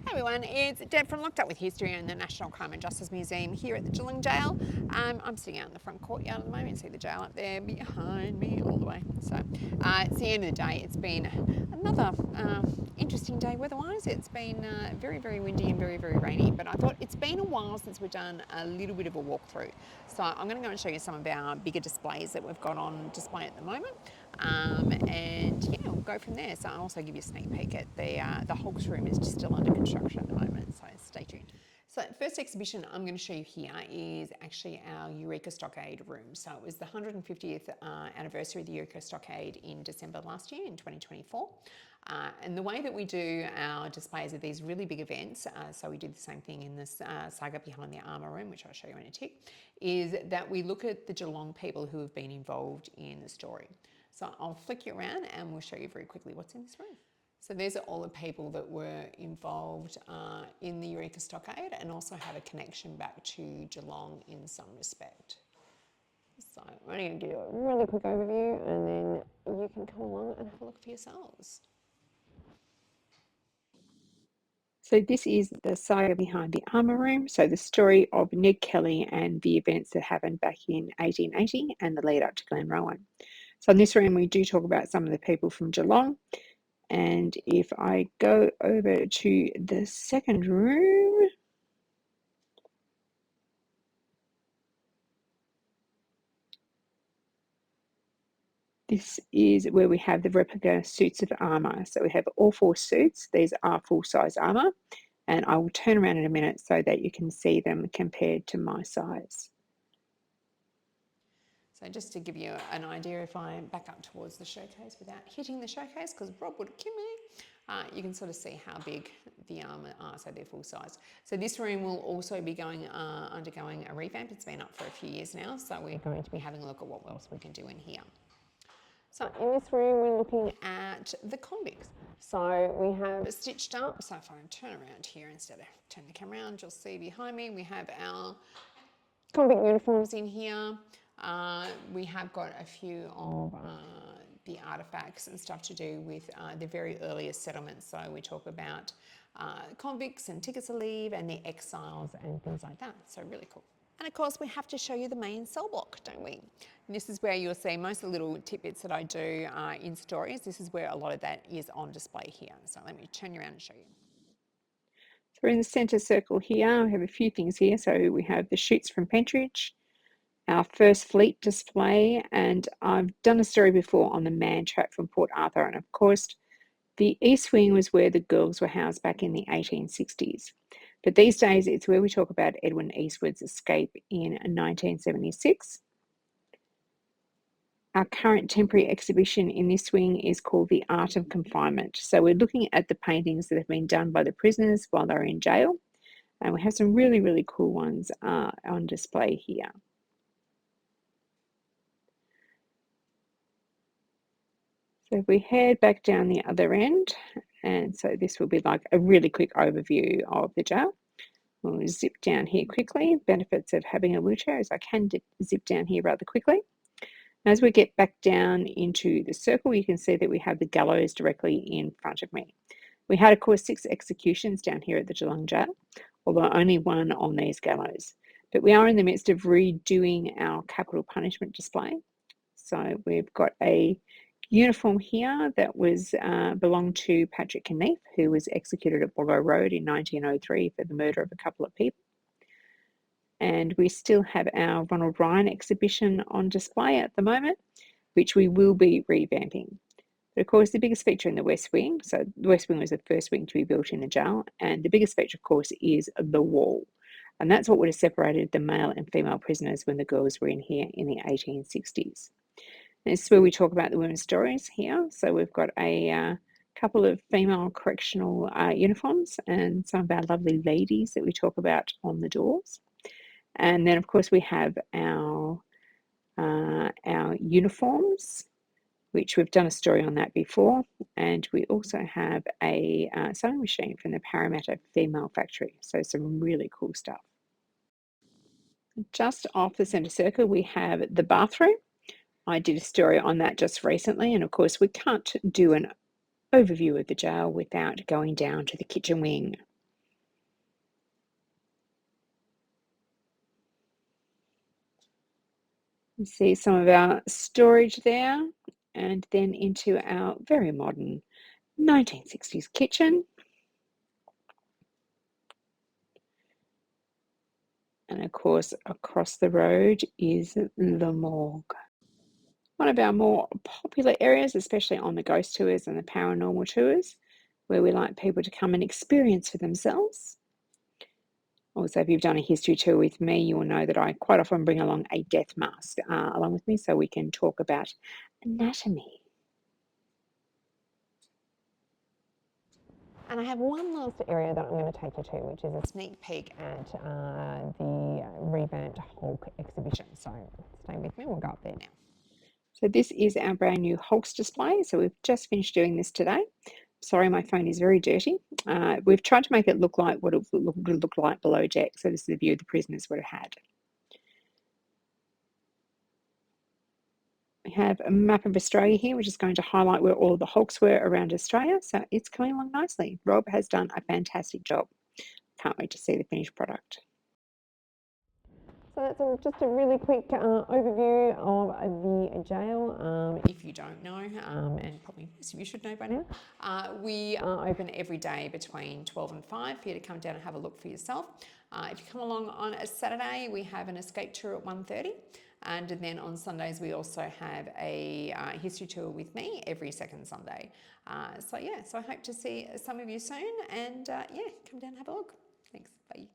Hey everyone, it's Deb from Locked Up with History in the National Crime and Justice Museum here at the Geelong Gaol. I'm sitting out in the front courtyard at the moment. You see the jail up there behind me all the way. So it's the end of the day. It's been another interesting day weather-wise. It's been very, very windy and very, very rainy. But I thought it's been a while since we've done a little bit of a walkthrough. So I'm going to go and show you some of our bigger displays that we've got on display at the moment. And yeah, we'll go from there. So I'll also give you a sneak peek at the Hulks room is still under construction at the moment, so stay tuned. So the first exhibition I'm going to show you here is actually our Eureka Stockade room. So it was the 150th anniversary of the Eureka Stockade in December last year in 2024. And the way that we do our displays of these really big events, so we did the same thing in this saga behind the armour room, which I'll show you in a tick, is that we look at the Geelong people who have been involved in the story. So I'll flick you around and we'll show you very quickly what's in this room. So these are all the people that were involved in the Eureka Stockade and also have a connection back to Geelong in some respect. So I'm only going to give you a really quick overview and then you can come along and have a look for yourselves. So this is the saga behind the armour room. So the story of Ned Kelly and the events that happened back in 1880 and the lead up to Glenrowan. So in this room, we do talk about some of the people from Geelong. And if I go over to the second room, this is where we have the replica suits of armour. So we have all 4 suits. These are full-size armour. And I will turn around in a minute so that you can see them compared to my size. So just to give you an idea, if I back up towards the showcase without hitting the showcase, because Rob would kill me, you can sort of see how big the armour are, so they're full size. So this room will also be undergoing a revamp. It's been up for a few years now, so we're going to be having a look at what else we can do in here. So in this room, we're looking at the convicts. So we have stitched up, so if I turn around here instead of turn the camera around, you'll see behind me, we have our convict uniforms in here. We have got a few of the artefacts and stuff to do with the very earliest settlements. So we talk about convicts and tickets of leave and the exiles and things like that. So really cool. And of course, we have to show you the main cell block, don't we? And this is where you'll see most of the little tidbits that I do in stories. This is where a lot of that is on display here. So let me turn you around and show you. So we're in the centre circle here. We have a few things here. So we have the chutes from Pentridge, our first fleet display, and I've done a story before on the man trap from Port Arthur. And of course, the East Wing was where the girls were housed back in the 1860s. But these days, it's where we talk about Edwin Eastwood's escape in 1976. Our current temporary exhibition in this wing is called The Art of Confinement. So we're looking at the paintings that have been done by the prisoners while they're in jail. And we have some really, really cool ones on display here. So if we head back down the other end, and so this will be like a really quick overview of the jail. We'll zip down here quickly. Benefits of having a wheelchair is I can zip down here rather quickly. As we get back down into the circle, you can see that we have the gallows directly in front of me. We had, of course, 6 executions down here at the Geelong Gaol, although only 1 on these gallows. But we are in the midst of redoing our capital punishment display. So we've got a uniform here that was belonged to Patrick Keneath, who was executed at Boggo Road in 1903 for the murder of a couple of people. And we still have our Ronald Ryan exhibition on display at the moment, which we will be revamping. But of course, the biggest feature in the West Wing, so the West Wing was the first wing to be built in the jail, and the biggest feature, of course, is the wall. And that's what would have separated the male and female prisoners when the girls were in here in the 1860s. And this is where we talk about the women's stories here. So we've got a couple of female correctional uniforms and some of our lovely ladies that we talk about on the doors. And then, of course, we have our uniforms, which we've done a story on that before. And we also have a sewing machine from the Parramatta Female Factory. So some really cool stuff. Just off the centre circle, we have the bathroom. I did a story on that just recently. And of course, we can't do an overview of the jail without going down to the kitchen wing. You see some of our storage there, and then into our very modern 1960s kitchen. And of course, across the road is the morgue. One of our more popular areas, especially on the ghost tours and the paranormal tours, where we like people to come and experience for themselves. Also, if you've done a history tour with me, you will know that I quite often bring along a death mask along with me so we can talk about anatomy. And I have one last area that I'm going to take you to, which is a sneak peek at the revamped Hulk exhibition. So stay with me, we'll go up there now. So this is our brand new Hulks display. So we've just finished doing this today. Sorry, my phone is very dirty. We've tried to make it look like what it would look like below deck. So this is the view the prisoners would have had. We have a map of Australia here, which is going to highlight where all the Hulks were around Australia. So it's coming along nicely. Rob has done a fantastic job. Can't wait to see the finished product. So that's just a really quick overview of the jail. If you don't know, and probably most of you should know by now, we are open every day between 12 and 5 for you to come down and have a look for yourself. If you come along on a Saturday, we have an escape tour at 1:30. And then on Sundays, we also have a history tour with me every second Sunday. So I hope to see some of you soon. And yeah, come down and have a look. Thanks. Bye.